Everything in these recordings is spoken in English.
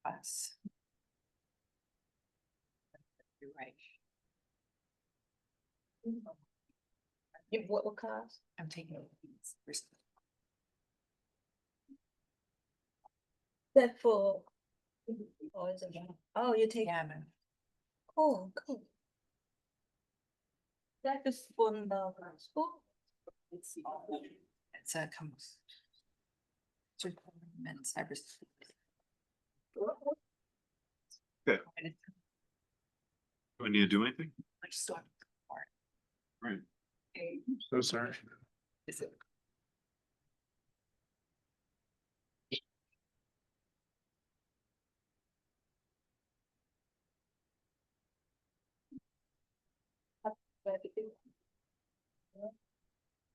us. You're right. What class? I'm taking these. That for. Oh, is it? Oh, you take. Yeah, man. Cool. That is from the school. It's a comes. Cybersecurity. Okay. Do I need to do anything? I just saw it. Right. Okay. So sorry. Is it?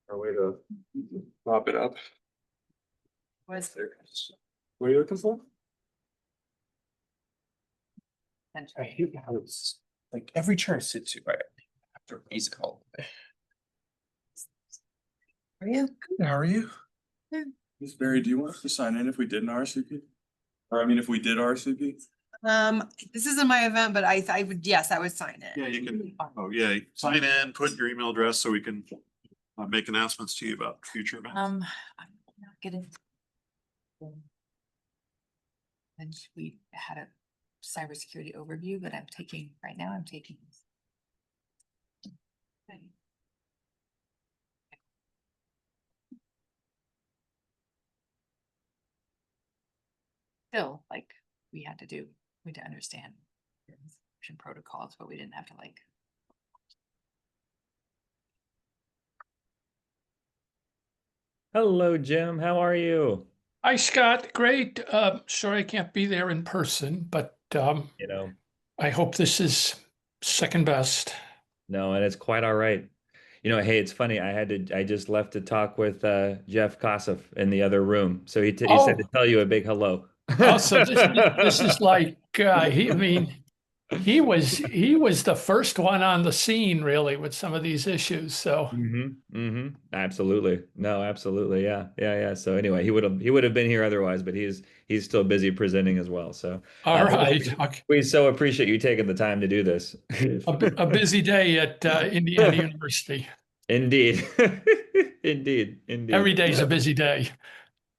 Our way to pop it up. Was there? What are you looking for? I hate how it's like every chair I sit to, I have to raise a call. Are you? Good, how are you? Yeah. Miss Barry, do you want us to sign in if we did an RSVP? Or I mean, if we did RSVP? This isn't my event, but I would, yes, I would sign it. Yeah, you can, oh, yeah, sign in, put your email address so we can make announcements to you about future events. I'm not getting. And we had a cybersecurity overview, but I'm taking, right now I'm taking. Okay. Still, like, we had to understand encryption protocols, but we didn't have to like. Hello, Jim. How are you? Hi, Scott. Great. Sorry I can't be there in person, but You know, I hope this is second best. no, and it's quite all right. Hey, it's funny. I just left to talk with Jeff Kossoff in the other room. So he said to tell you a big hello. Oh, so this is like he was the first one on the scene really with some of these issues. So Absolutely. No, absolutely. Yeah. So anyway, he would have been here otherwise, but he's still busy presenting as well. So all right. Okay. we so appreciate you taking the time to do this. A busy day at Indiana University. Indeed. Indeed. Every day's a busy day.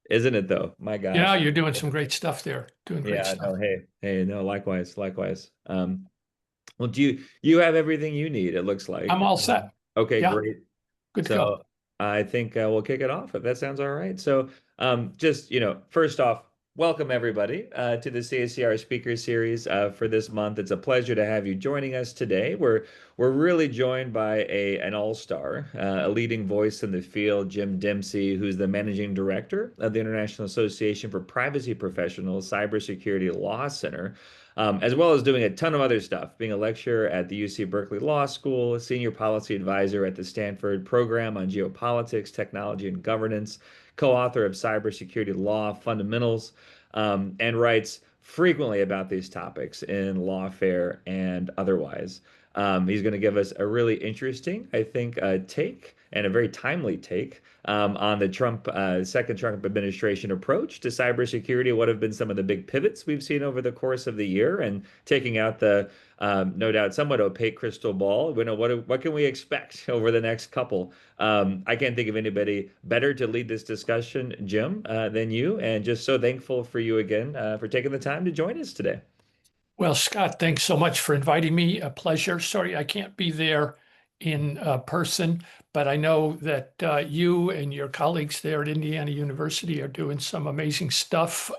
Isn't it though? My gosh. Yeah, you're doing some great stuff there. Doing great Yeah, stuff. no, hey, no, likewise. Well, do you have everything you need, it looks like. I'm all set. Okay, Yeah. great. Good to So go. I think we'll kick it off if that sounds all right. So just, first off, welcome everybody to the CACR Speaker Series for this month. It's a pleasure to have you joining us today. We're really joined by an all-star, a leading voice in the field, Jim Dempsey, who's the managing director of the International Association for Privacy Professionals Cybersecurity Law Center. As well as doing a ton of other stuff, being a lecturer at the UC Berkeley Law School, senior policy advisor at the Stanford Program on Geopolitics, Technology, and Governance, co-author of Cybersecurity Law Fundamentals, and writes frequently about these topics in lawfare and otherwise. He's going to give us a really interesting, I think, take and a very timely take on the second Trump administration approach to cybersecurity. What have been some of the big pivots we've seen over the course of the year, and taking out the no doubt somewhat opaque crystal ball. What can we expect over the next couple? I can't think of anybody better to lead this discussion, Jim, than you, and just so thankful for you again for taking the time to join us today. Well, Scott, thanks so much for inviting me. A pleasure. Sorry, I can't be there in person, but I know that you and your colleagues there at Indiana University are doing some amazing stuff,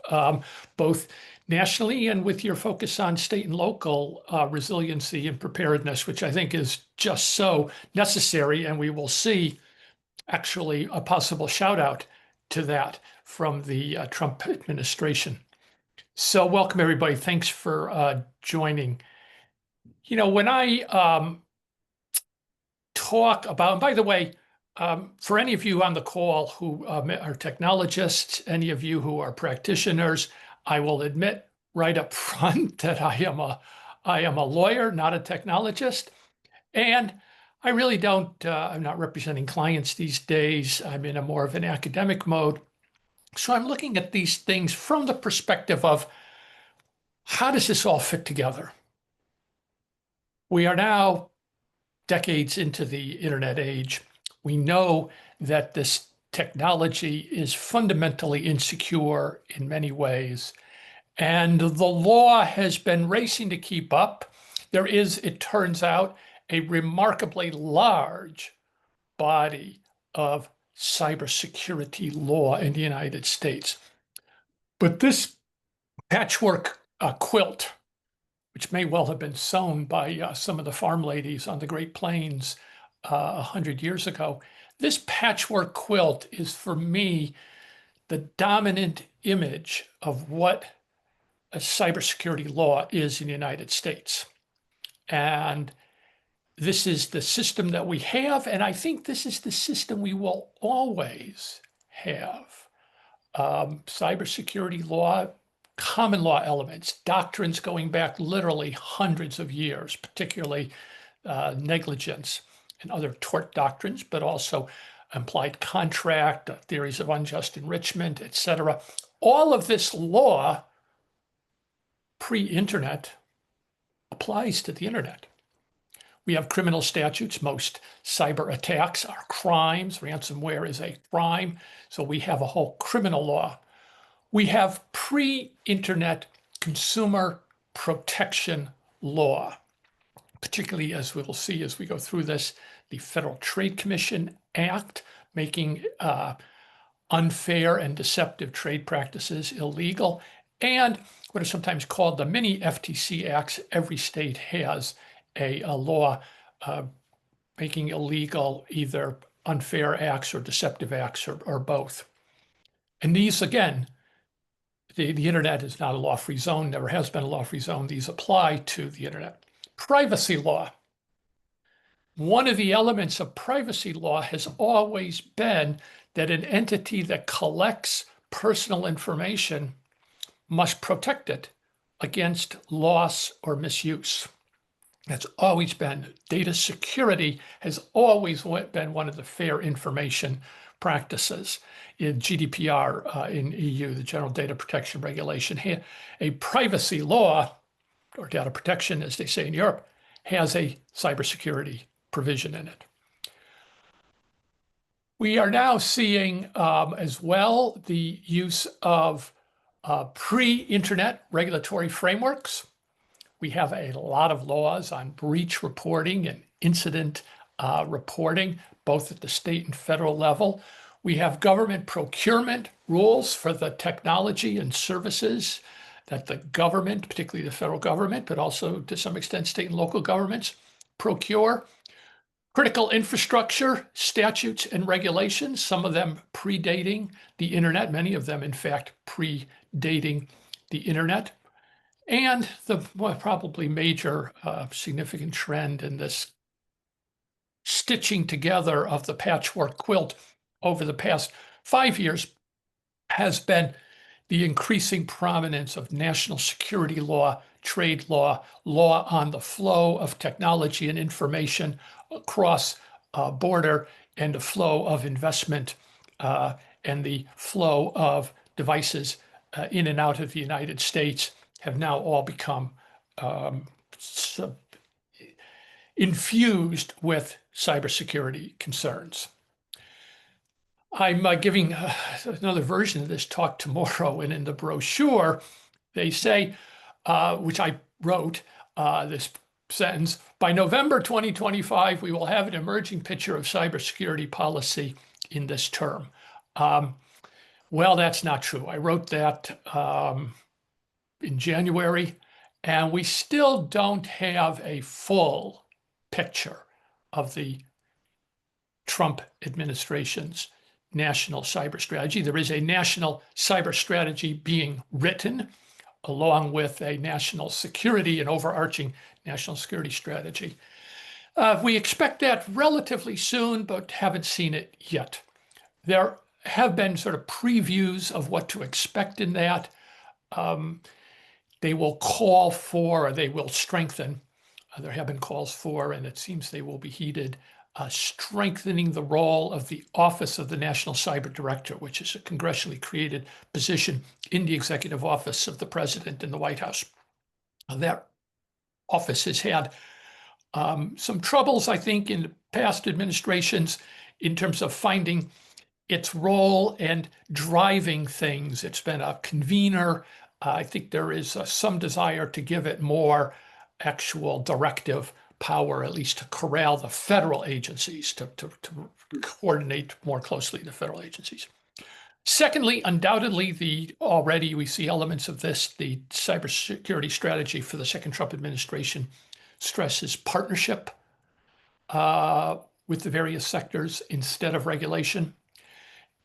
both nationally and with your focus on state and local resiliency and preparedness, which I think is just so necessary. And we will see actually a possible shout out to that from the Trump administration. So welcome, everybody. Thanks for joining. When I talk about, and by the way, for any of you on the call who are technologists, any of you who are practitioners, I will admit right up front that I am a lawyer, not a technologist. And I really I'm not representing clients these days. I'm in a more of an academic mode. So I'm looking at these things from the perspective of how does this all fit together? We are now decades into the internet age. We know that this technology is fundamentally insecure in many ways, and the law has been racing to keep up. There is, it turns out, a remarkably large body of cybersecurity law in the United States. But this patchwork quilt, which may well have been sewn by some of the farm ladies on the Great Plains 100 years ago, this patchwork quilt is, for me, the dominant image of what a cybersecurity law is in the United States. And this is the system that we have, and I think this is the system we will always have. Cybersecurity law, common law elements, doctrines going back literally hundreds of years, particularly negligence and other tort doctrines, but also implied contract, theories of unjust enrichment, etc. All of this law, pre-internet, applies to the internet. We have criminal statutes. Most cyber attacks are crimes. Ransomware is a crime. So we have a whole criminal law. We have pre-internet consumer protection law, particularly, as we will see as we go through this, the Federal Trade Commission Act, making unfair and deceptive trade practices illegal, and what are sometimes called the mini FTC acts. Every state has a law making illegal either unfair acts or deceptive acts or both. And these, again, the internet is not a law-free zone, never has been a law-free zone. These apply to the internet. Privacy law. One of the elements of privacy law has always been that an entity that collects personal information must protect it against loss or misuse. That's always been. Data security has always been one of the fair information practices. In GDPR in EU, the General Data Protection Regulation, a privacy law, or data protection, as they say in Europe, has a cybersecurity provision in it. We are now seeing as well the use of pre-internet regulatory frameworks. We have a lot of laws on breach reporting and incident reporting, both at the state and federal level. We have government procurement rules for the technology and services that the government, particularly the federal government, but also to some extent state and local governments, procure. Critical infrastructure statutes and regulations, some of them predating the internet, many of them, in fact, predating the internet. And the probably major significant trend in this stitching together of the patchwork quilt over the past 5 years has been the increasing prominence of national security law, trade law, law on the flow of technology and information across border, and the flow of investment and the flow of devices in and out of the United States have now all become infused with cybersecurity concerns. I'm giving another version of this talk tomorrow, and in the brochure, they say, which I wrote, this sentence, by November 2025, we will have an emerging picture of cybersecurity policy in this term. Well, that's not true. I wrote that in January, and we still don't have a full picture of the Trump administration's national cyber strategy. There is a national cyber strategy being written, along with a national security and overarching national security strategy. We expect that relatively soon, but haven't seen it yet. There have been sort of previews of what to expect in that. They will call for, or they will strengthen. There have been calls for, and it seems they will be heeded, strengthening the role of the Office of the National Cyber Director, which is a congressionally created position in the executive office of the president in the White House. That office has had some troubles, I think, in past administrations in terms of finding its role and driving things. It's been a convener. I think there is some desire to give it more actual directive power, at least to corral the federal agencies, to coordinate more closely the federal agencies. Secondly, undoubtedly, already we see elements of this. The cybersecurity strategy for the second Trump administration stresses partnership with the various sectors instead of regulation.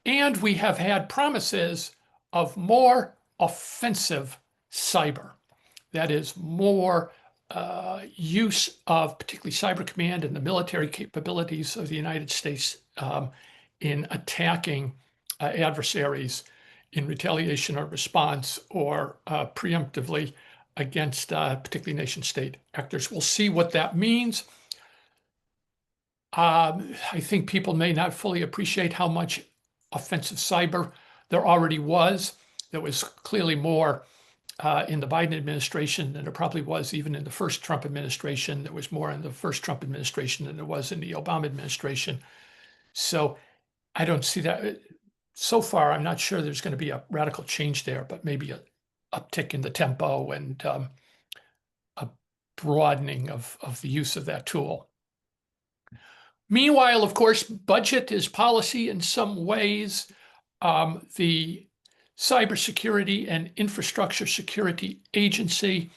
And we have had promises of more offensive cyber. That is more use of particularly cyber command and the military capabilities of the United States in attacking adversaries in retaliation or response or preemptively against particularly nation state actors. We'll see what that means. I think people may not fully appreciate how much offensive cyber there already was. There was clearly more in the Biden administration than there probably was even in the first Trump administration. There was more in the first Trump administration than there was in the Obama administration. So I don't see that. So far, I'm not sure there's going to be a radical change there, but maybe a uptick in the tempo and a broadening of the use of that tool. Meanwhile, of course, budget is policy in some ways. The Cybersecurity and Infrastructure Security Agency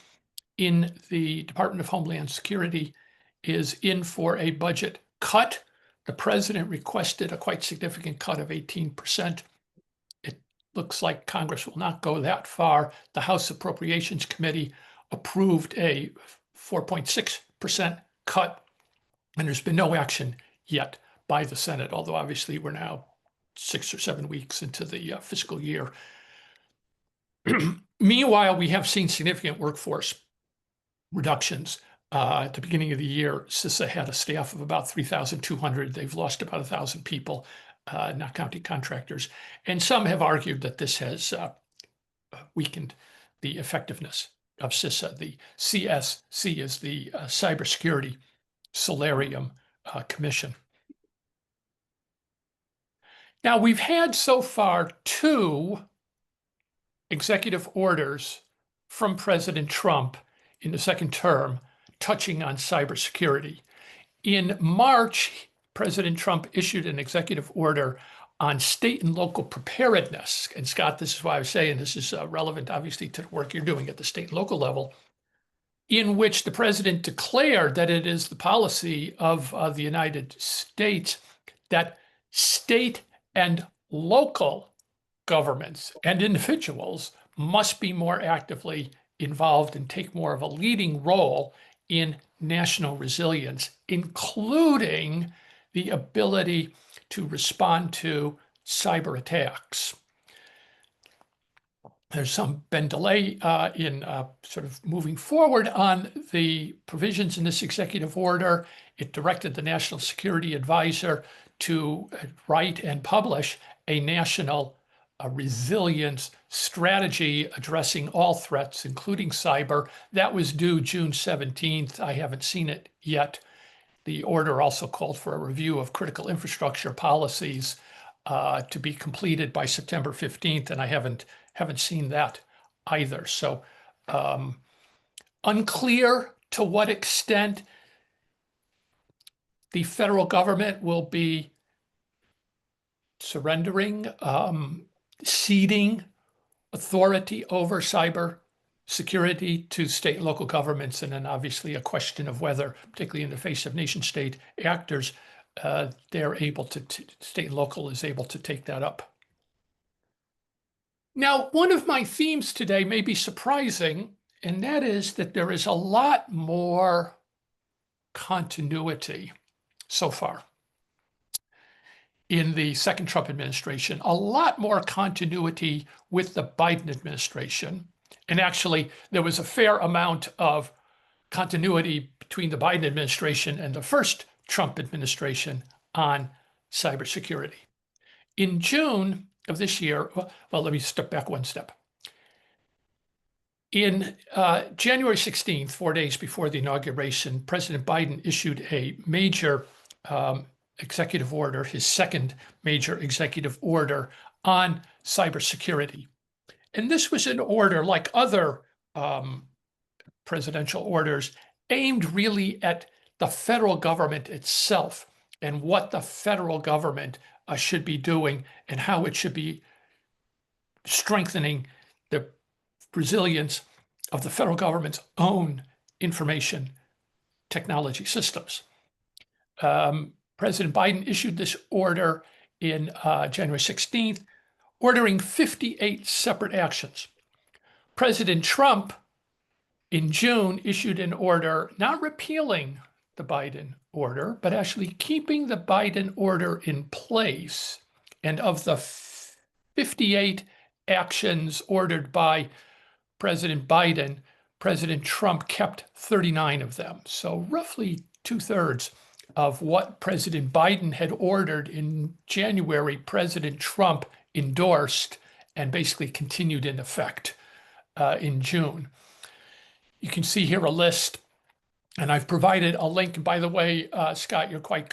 in the Department of Homeland Security is in for a budget cut. The president requested a quite significant cut of 18%. It looks like Congress will not go that far. The House Appropriations Committee approved a 4.6% cut, and there's been no action yet by the Senate, although obviously we're now 6 or 7 weeks into the fiscal year. Meanwhile, we have seen significant workforce reductions. At the beginning of the year, CISA had a staff of about 3,200. They've lost about 1,000 people, not counting contractors. And some have argued that this has weakened the effectiveness of CISA. The CSC is the Cybersecurity Solarium Commission. Now, we've had so far 2 executive orders from President Trump in the second term touching on cybersecurity. In March, President Trump issued an executive order on state and local preparedness. And Scott, this is why I was saying this is relevant, obviously, to the work you're doing at the state and local level, in which the president declared that it is the policy of the United States that state and local governments and individuals must be more actively involved and take more of a leading role in national resilience, including the ability to respond to cyber attacks. There's been delay in sort of moving forward on the provisions in this executive order. It directed the National Security Advisor to write and publish a national resilience strategy addressing all threats, including cyber. That was due June 17th. I haven't seen it yet. The order also called for a review of critical infrastructure policies to be completed by September 15th, and I haven't seen that either. So unclear to what extent the federal government will be surrendering, ceding authority over cyber security to state and local governments, and then obviously a question of whether, particularly in the face of nation state actors, they're able to, state and local is able to take that up. Now, one of my themes today may be surprising, and that is that there is a lot more continuity so far in the second Trump administration, a lot more continuity with the Biden administration. And actually, there was a fair amount of continuity between the Biden administration and the first Trump administration on cybersecurity. In June of this year, well, let me step back one step. In January 16th, 4 days before the inauguration, President Biden issued a major executive order, his second major executive order on cybersecurity. And this was an order, like other presidential orders, aimed really at the federal government itself and what the federal government should be doing and how it should be strengthening the resilience of the federal government's own information technology systems. President Biden issued this order in January 16th, ordering 58 separate actions. President Trump in June issued an order not repealing the Biden order, but actually keeping the Biden order in place. And of the 58 actions ordered by President Biden, President Trump kept 39 of them. So roughly 2/3 of what President Biden had ordered in January, President Trump endorsed and basically continued in effect in June. You can see here a list, and I've provided a link. By the way, Scott, you're quite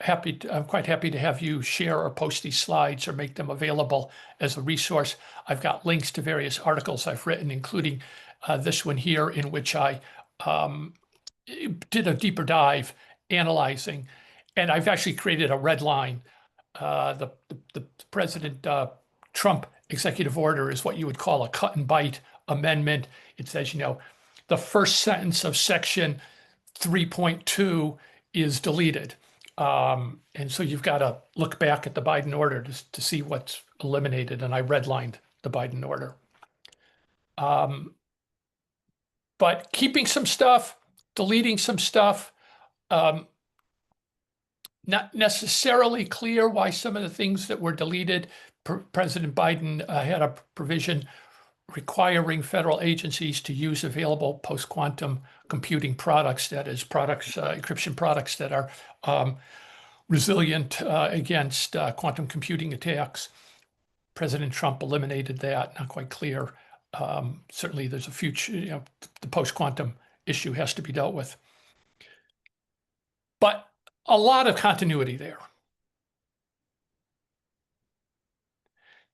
happy. I'm quite happy to have you share or post these slides or make them available as a resource. I've got links to various articles I've written, including this one here, in which I did a deeper dive analyzing, and I've actually created a red line. The President Trump executive order is what you would call a cut and bite amendment. It says, the first sentence of section 3.2 is deleted. And so you've got to look back at the Biden order to see what's eliminated. And I redlined the Biden order. But keeping some stuff, deleting some stuff, not necessarily clear why some of the things that were deleted. President Biden had a provision requiring federal agencies to use available post-quantum computing products, that is, encryption products that are resilient against quantum computing attacks. President Trump eliminated that, not quite clear. Certainly there's a future, the post-quantum issue has to be dealt with. But a lot of continuity there.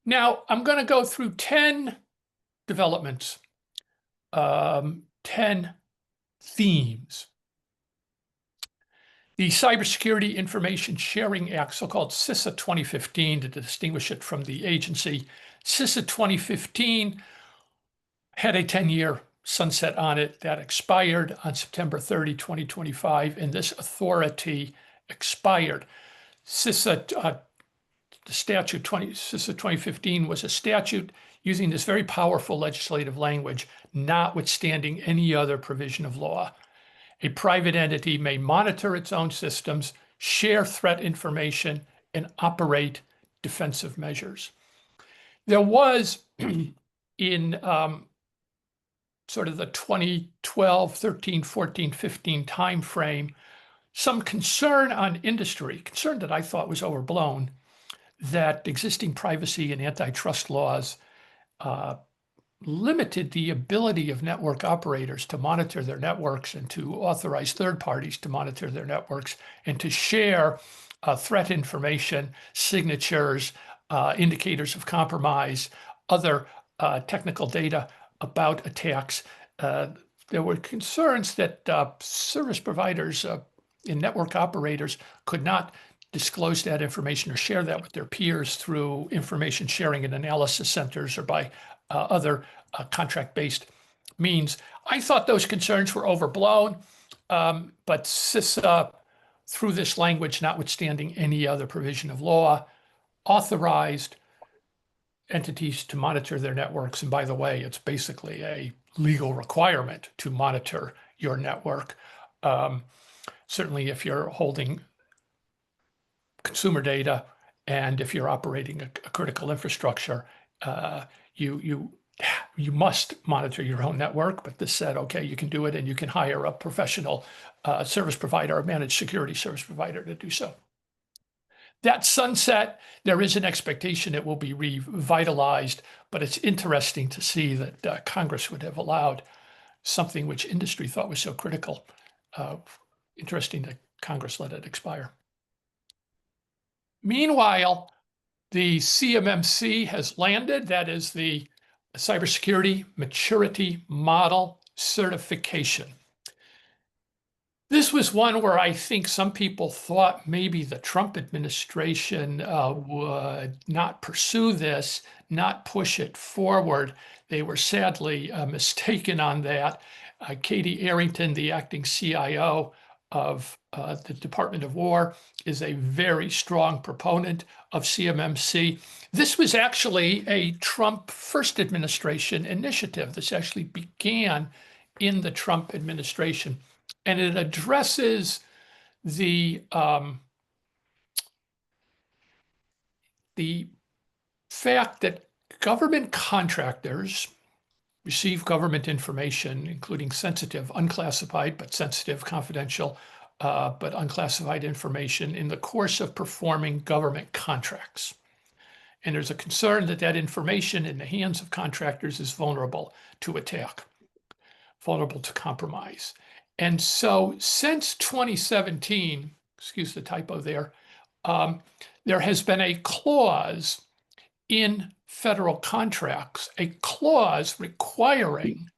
Now, I'm going to go through 10 developments, 10 themes. The Cybersecurity Information Sharing Act, so-called CISA 2015, to distinguish it from the agency. CISA 2015 had a 10-year sunset on it that expired on September 30, 2025, and this authority expired. CISA, the statute CISA 2015 was a statute using this very powerful legislative language, notwithstanding any other provision of law. A private entity may monitor its own systems, share threat information, and operate defensive measures. There was in sort of the 2012, 13, 14, 15 timeframe, some concern on industry, concern that I thought was overblown, that existing privacy and antitrust laws limited the ability of network operators to monitor their networks and to authorize third parties to monitor their networks and to share threat information, signatures, indicators of compromise, other technical data about attacks. There were concerns that service providers and network operators could not disclose that information or share that with their peers through information sharing and analysis centers or by other contract-based means. I thought those concerns were overblown, but CISA, through this language, notwithstanding any other provision of law, authorized entities to monitor their networks. And by the way, it's basically a legal requirement to monitor your network. Certainly if you're holding consumer data and if you're operating a critical infrastructure, you must monitor your own network. But this said, okay, you can do it, and you can hire a professional service provider, a managed security service provider to do so. that sunset, there is an expectation it will be revitalized, but it's interesting to see that Congress would have allowed something which industry thought was so critical. Interesting that Congress let it expire. Meanwhile, the CMMC has landed. That is the Cybersecurity Maturity Model Certification. This was one where I think some people thought maybe the Trump administration would not pursue this, not push it forward. They were sadly mistaken on that. Katie Arrington, the acting CIO of the Department of War, is a very strong proponent of CMMC. This was actually a Trump first administration initiative. This actually began in the Trump administration. And it addresses the fact that government contractors receive government information, including sensitive, unclassified, but sensitive, confidential, but unclassified information in the course of performing government contracts. And there's a concern that that information in the hands of contractors is vulnerable to attack, vulnerable to compromise. And so since 2017, excuse the typo there, there has been a clause in federal contracts, a clause requiring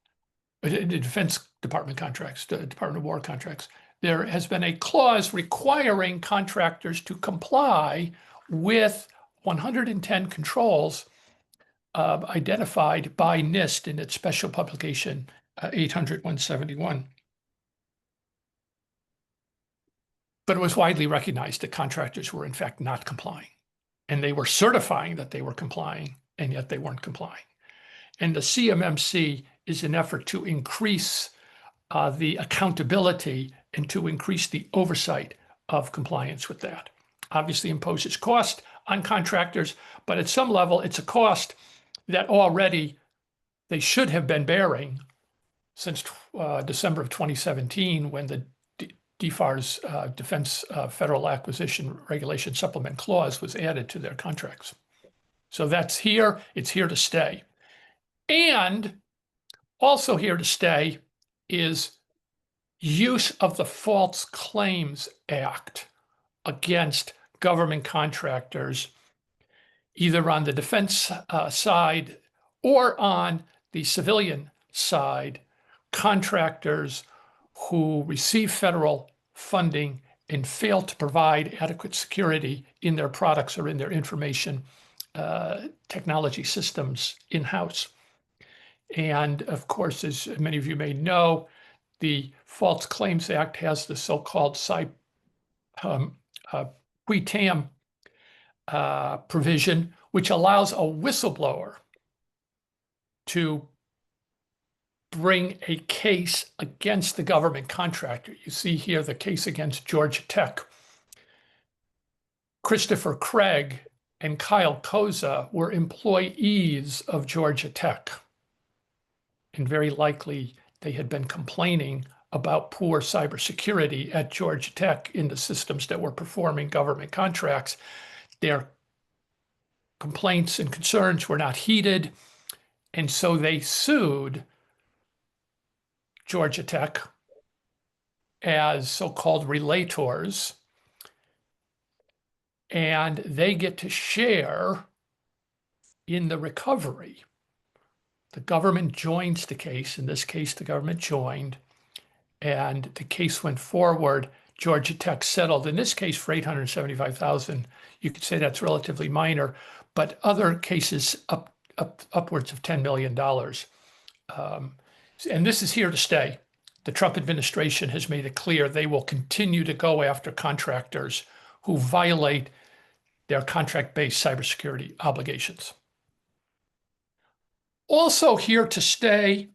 the Defense Department contracts, the Department of War contracts. There has been a clause requiring contractors to comply with 110 controls identified by NIST in its special publication 800-171. But it was widely recognized that contractors were in fact not complying. And they were certifying that they were complying, and yet they weren't complying. And the CMMC is an effort to increase the accountability and to increase the oversight of compliance with that. Obviously imposes cost on contractors, but at some level it's a cost that already they should have been bearing since December of 2017, when the DFARS Defense Federal Acquisition Regulation Supplement Clause was added to their contracts. So that's here, it's here to stay. And also here to stay is use of the False Claims Act against government contractors, either on the defense side or on the civilian side, contractors who receive federal funding and fail to provide adequate security in their products or in their information technology systems in-house. And of course, as many of you may know, the False Claims Act has the so-called qui tam provision, which allows a whistleblower to bring a case against the government contractor. You see here the case against Georgia Tech. Christopher Craig and Kyle Koza were employees of Georgia Tech. And very likely they had been complaining about poor cybersecurity at Georgia Tech in the systems that were performing government contracts. Their complaints and concerns were not heeded, and so they sued Georgia Tech as so-called relators, and they get to share in the recovery. The government joins the case. In this case, the government joined, and the case went forward. Georgia Tech settled, in this case, for $875,000. You could say that's relatively minor, but other cases upwards of $10 million. And this is here to stay. The Trump administration has made it clear they will continue to go after contractors who violate their contract-based cybersecurity obligations. Also here to stay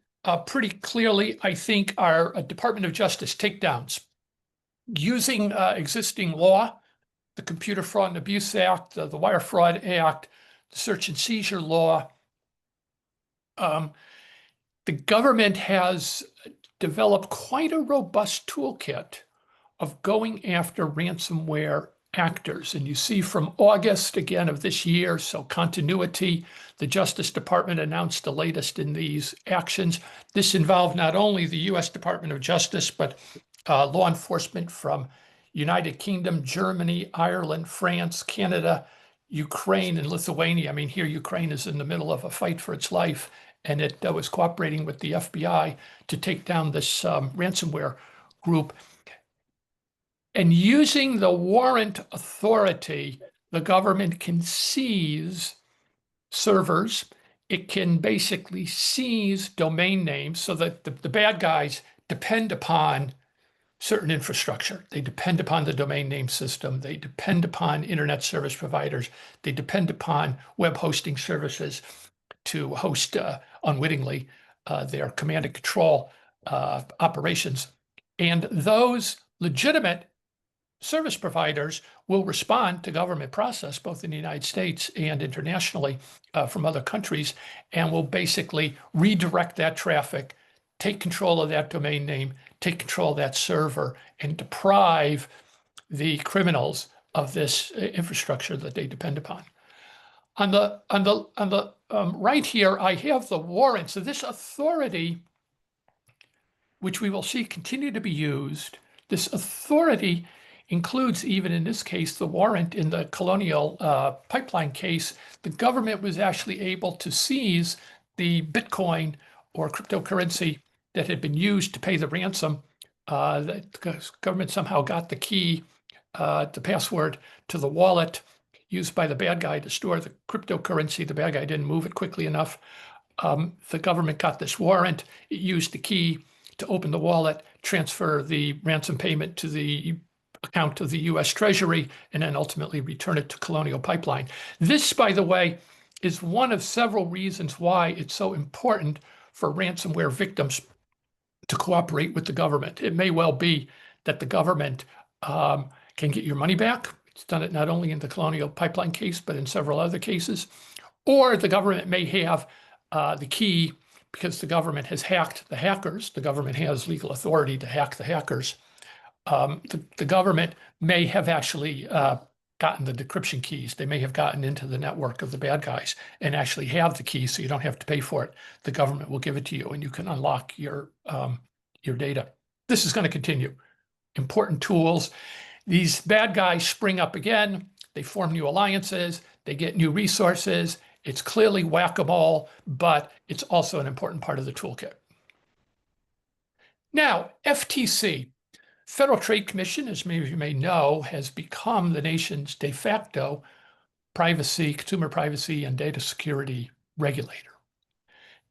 pretty clearly, I think, are Department of Justice takedowns. Using existing law, the Computer Fraud and Abuse Act, the Wire Fraud Act, the Search and Seizure Law, the government has developed quite a robust toolkit of going after ransomware actors. And you see from August again of this year, so continuity, the Justice Department announced the latest in these actions. This involved not only the US Department of Justice, but law enforcement from United Kingdom, Germany, Ireland, France, Canada, Ukraine, and Lithuania. I mean, here Ukraine is in the middle of a fight for its life, and it was cooperating with the FBI to take down this ransomware group. And using the warrant authority, the government can seize servers. It can basically seize domain names so that the bad guys depend upon certain infrastructure. They depend upon the domain name system. They depend upon internet service providers. They depend upon web hosting services to host unwittingly their command and control operations. And those legitimate service providers will respond to government process, both in the United States and internationally from other countries, and will basically redirect that traffic, take control of that domain name, take control of that server, and deprive the criminals of this infrastructure that they depend upon. On the right here, I have the warrant. So this authority, which we will see continue to be used, this authority includes, even in this case, the warrant in the Colonial Pipeline case. The government was actually able to seize the Bitcoin or cryptocurrency that had been used to pay the ransom. The government somehow got the key, the password to the wallet used by the bad guy to store the cryptocurrency. The bad guy didn't move it quickly enough. The government got this warrant. It used the key to open the wallet, transfer the ransom payment to the account of the US Treasury, and then ultimately return it to Colonial Pipeline. This, by the way, is one of several reasons why it's so important for ransomware victims to cooperate with the government. It may well be that the government can get your money back. It's done it not only in the Colonial Pipeline case, but in several other cases. Or the government may have the key because the government has hacked the hackers. The government has legal authority to hack the hackers. The government may have actually gotten the decryption keys. They may have gotten into the network of the bad guys and actually have the keys, so you don't have to pay for it. The government will give it to you, and you can unlock your data. This is going to continue. Important tools. These bad guys spring up again. They form new alliances. They get new resources. It's clearly whack-a-mole, but it's also an important part of the toolkit. Now, FTC. Federal Trade Commission, as many of you may know, has become the nation's de facto consumer privacy and data security regulator.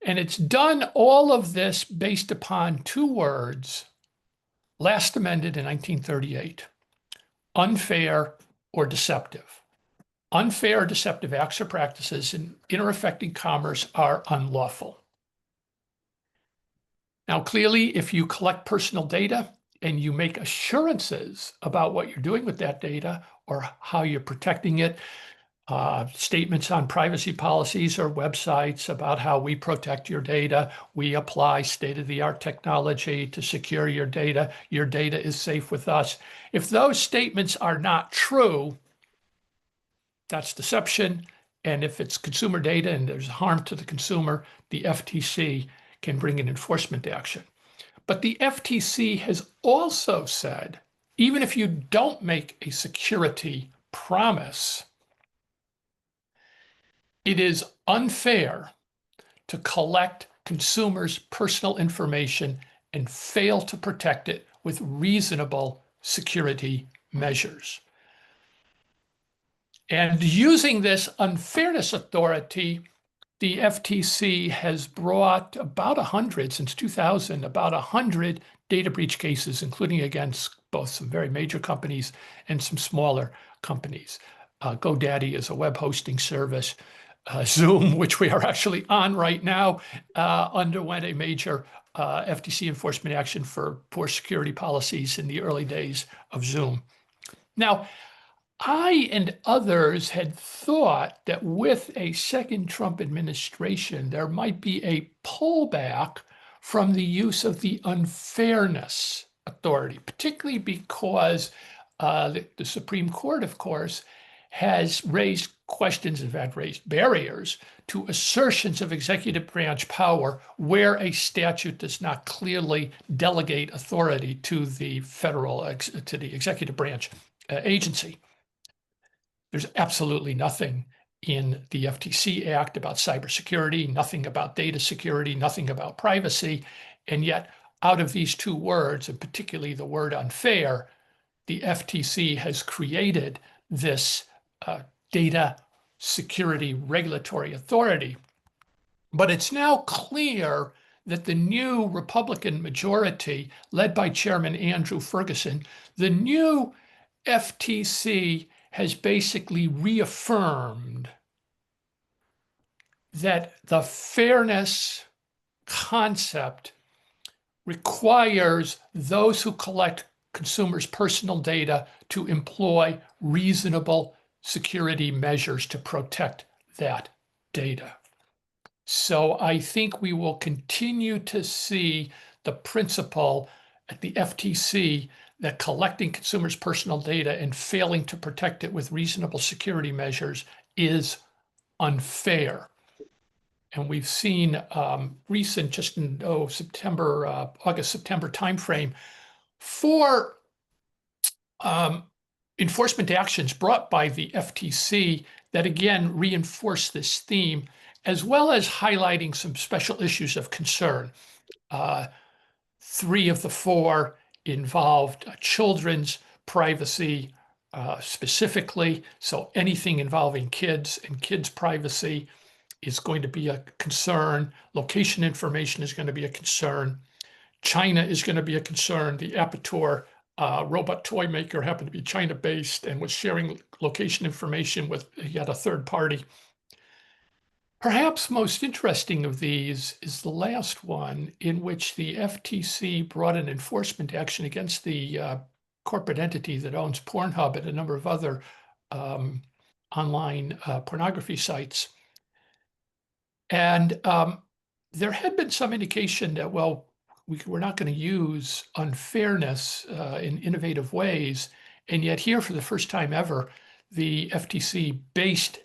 And it's done all of this based upon two words, last amended in 1938, unfair or deceptive. Unfair or deceptive acts or practices in inter-affecting commerce are unlawful. Now, clearly, if you collect personal data, and you make assurances about what you're doing with that data or how you're protecting it, statements on privacy policies or websites about how we protect your data, we apply state-of-the-art technology to secure your data is safe with us. If those statements are not true, that's deception. And if it's consumer data and there's harm to the consumer, the FTC can bring an enforcement action. But the FTC has also said, even if you don't make a security promise, it is unfair to collect consumers' personal information and fail to protect it with reasonable security measures. And using this unfairness authority, the FTC has brought about 100, since 2000, about 100 data breach cases, including against both some very major companies and some smaller companies. GoDaddy is a web hosting service. Zoom, which we are actually on right now, underwent a major FTC enforcement action for poor security policies in the early days of Zoom. Now, I and others had thought that with a second Trump administration, there might be a pullback from the use of the unfairness authority, particularly because the Supreme Court, of course, has raised questions, in fact, raised barriers to assertions of executive branch power where a statute does not clearly delegate authority to the to the executive branch agency. There's absolutely nothing in the FTC Act about cybersecurity, nothing about data security, nothing about privacy. And yet, out of these two words, and particularly the word unfair, the FTC has created this data security regulatory authority. But it's now clear that the new Republican majority, led by Chairman Andrew Ferguson, the new FTC has basically reaffirmed that the fairness concept requires those who collect consumers' personal data to employ reasonable security measures to protect that data. So I think we will continue to see the principle at the FTC that collecting consumers' personal data and failing to protect it with reasonable security measures is unfair. And we've seen recent, just in September, August, September timeframe, 4 enforcement actions brought by the FTC that again reinforce this theme, as well as highlighting some special issues of concern. 3 of the 4 involved children's privacy specifically. So anything involving kids and kids' privacy is going to be a concern. Location information is going to be a concern. China is going to be a concern. The Aperture robot toy maker happened to be China-based and was sharing location information with yet a third party. Perhaps most interesting of these is the last one, in which the FTC brought an enforcement action against the corporate entity that owns Pornhub and a number of other online pornography sites. And there had been some indication that, well, we're not going to use unfairness in innovative ways. And yet here, for the first time ever, the FTC based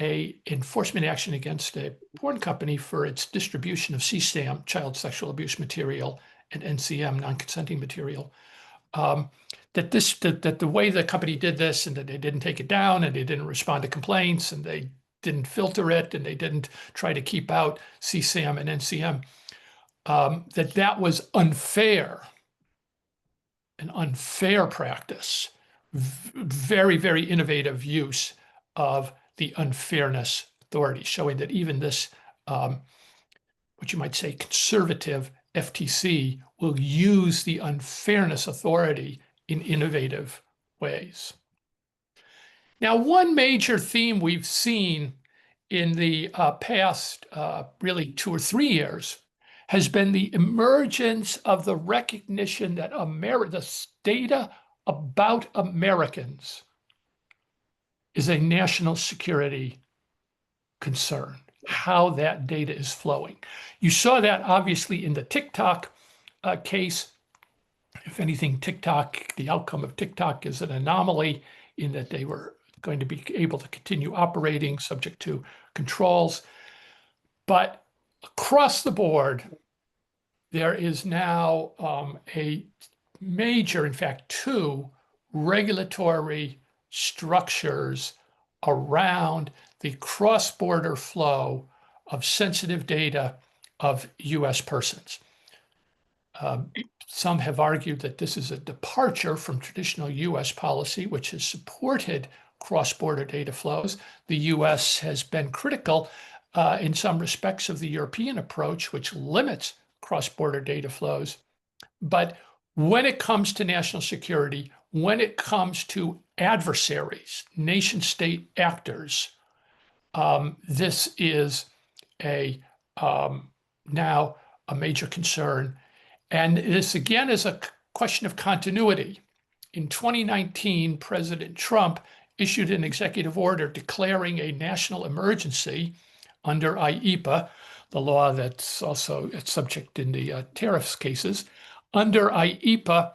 a enforcement action against a porn company for its distribution of CSAM, child sexual abuse material, and NCM, non-consenting material. That the way the company did this, and that they didn't take it down, and they didn't respond to complaints, and they didn't filter it, and they didn't try to keep out CSAM and NCM, that was unfair, an unfair practice, very, very innovative use of the unfairness authority, showing that even this, what you might say, conservative FTC will use the unfairness authority in innovative ways. Now, one major theme we've seen in the past really 2 or 3 years has been the emergence of the recognition that the data about Americans is a national security concern, how that data is flowing. You saw that obviously in the TikTok case. If anything, the outcome of TikTok is an anomaly in that they were going to be able to continue operating subject to controls. But across the board, there is now a major, in fact, 2 regulatory structures around the cross-border flow of sensitive data of US persons. Some have argued that this is a departure from traditional US policy, which has supported cross-border data flows. The US has been critical in some respects of the European approach, which limits cross-border data flows. But when it comes to national security, when it comes to adversaries, nation state actors, this is now a major concern. And this again is a question of continuity. In 2019, President Trump issued an executive order declaring a national emergency under IEEPA, the law that's also subject in the tariffs cases. Under IEEPA,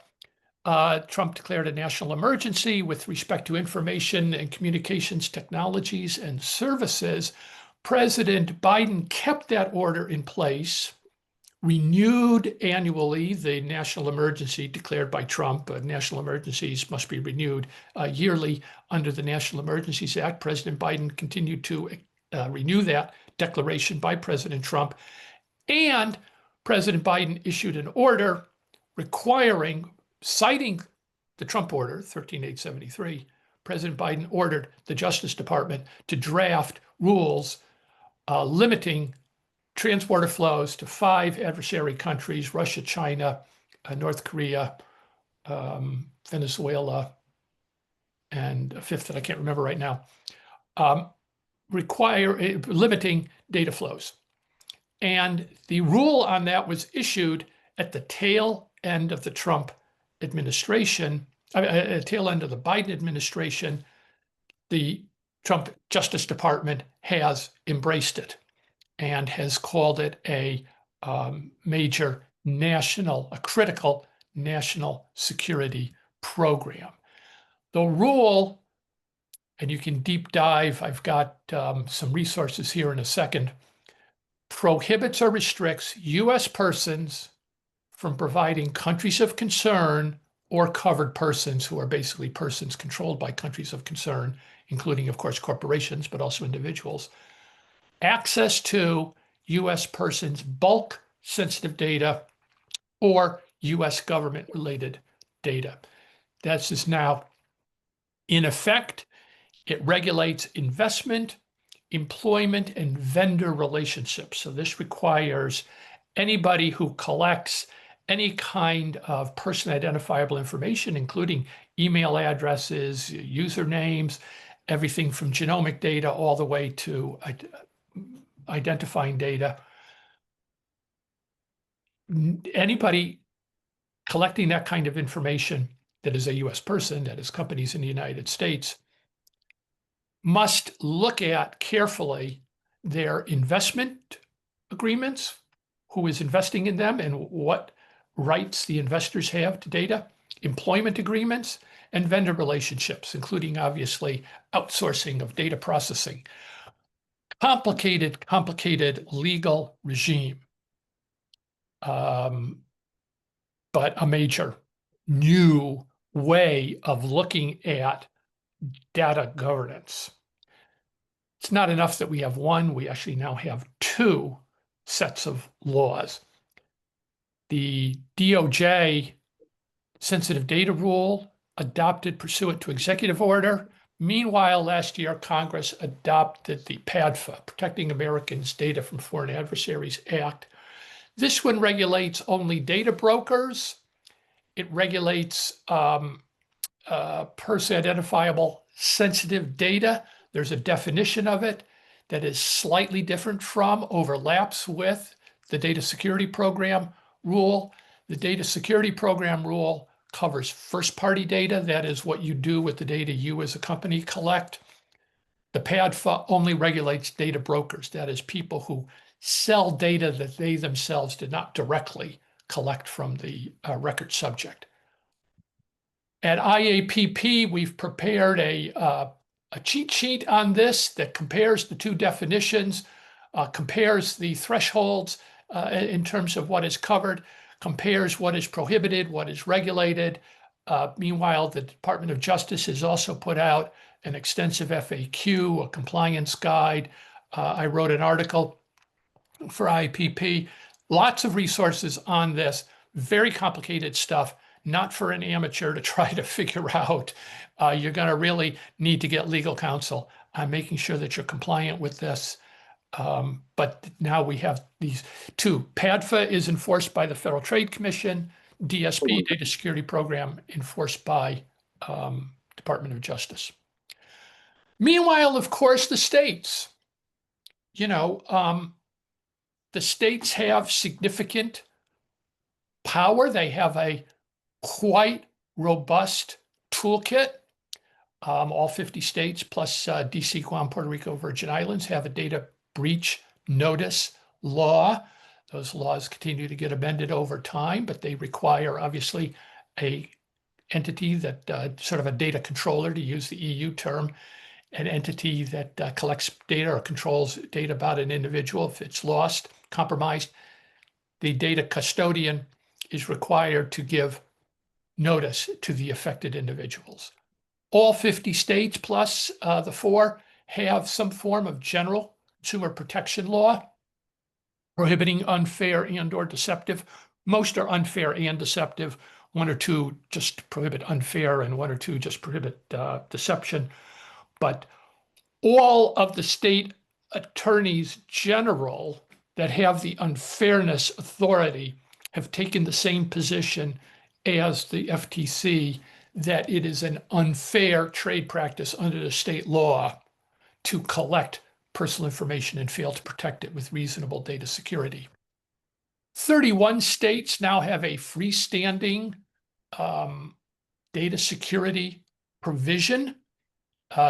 Trump declared a national emergency with respect to information and communications technologies and services. President Biden kept that order in place, renewed annually the national emergency declared by Trump. National emergencies must be renewed yearly under the National Emergencies Act. President Biden continued to renew that declaration by President Trump. And President Biden issued an order requiring, citing the Trump order, 13873, President Biden ordered the Justice Department to draft rules limiting transborder flows to 5 adversary countries: Russia, China, North Korea, Venezuela, and a fifth that I can't remember right now, limiting data flows. And the rule on that was issued at the tail end of the Trump administration, tail end of the Biden administration. The Trump Justice Department has embraced it and has called it a major national, a critical national security program. The rule, and you can deep dive, I've got some resources here in a second, prohibits or restricts U.S. persons from providing countries of concern or covered persons, who are basically persons controlled by countries of concern, including, of course, corporations, but also individuals, access to U.S. persons' bulk sensitive data or U.S. government-related data. This is now in effect. It regulates investment, employment, and vendor relationships. So this requires anybody who collects any kind of person identifiable information, including email addresses, usernames, everything from genomic data all the way to identifying data. Anybody collecting that kind of information that is a U.S. person, that is companies in the United States, must look at carefully their investment agreements, who is investing in them and what rights the investors have to data, employment agreements, and vendor relationships, including obviously outsourcing of data processing. Complicated legal regime, but a major new way of looking at data governance. It's not enough that we have one, we actually now have 2 sets of laws. The DOJ sensitive data rule, adopted pursuant to executive order. Meanwhile, last year, Congress adopted the PADFA, Protecting Americans' Data from Foreign Adversaries Act. This one regulates only data brokers. It regulates person identifiable sensitive data. There's a definition of it that is slightly different from, overlaps with the Data Security Program rule. The Data Security Program rule covers first-party data. That is what you do with the data you as a company collect. The PADFA only regulates data brokers. That is people who sell data that they themselves did not directly collect from the record subject. At IAPP, we've prepared a cheat sheet on this that compares the 2 definitions, compares the thresholds in terms of what is covered, compares what is prohibited, what is regulated. Meanwhile, the Department of Justice has also put out an extensive FAQ, a compliance guide. I wrote an article for IPP. Lots of resources on this, very complicated stuff, not for an amateur to try to figure out. You're going to really need to get legal counsel on making sure that you're compliant with this. But now we have these 2. PADFA is enforced by the Federal Trade Commission, DSP, Data Security Program, enforced by Department of Justice. Meanwhile, of course, the states, the states have significant power. They have a quite robust toolkit. All 50 states plus DC, Guam, Puerto Rico, Virgin Islands have a data breach notice law. Those laws continue to get amended over time, but they require obviously a entity that sort of a data controller, to use the EU term, an entity that collects data or controls data about an individual. If it's lost, compromised, the data custodian is required to give notice to the affected individuals. All 50 states plus the 4 have some form of general consumer protection law prohibiting unfair and or deceptive. Most are unfair and deceptive. 1 or 2 just prohibit unfair and 1 or 2 just prohibit deception. But all of the state attorneys general that have the unfairness authority have taken the same position as the FTC, that it is an unfair trade practice under the state law to collect personal information and fail to protect it with reasonable data security. 31 states now have a freestanding data security provision.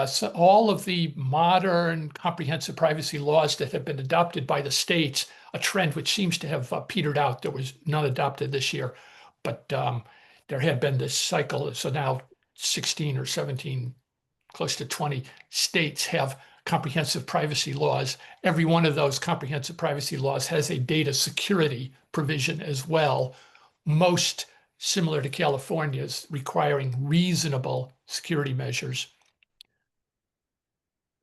So all of the modern comprehensive privacy laws that have been adopted by the states, a trend which seems to have petered out. There was none adopted this year, but there had been this cycle. So now 16 or 17, close to 20 states have comprehensive privacy laws. Every one of those comprehensive privacy laws has a data security provision as well. Most similar to California's, requiring reasonable security measures.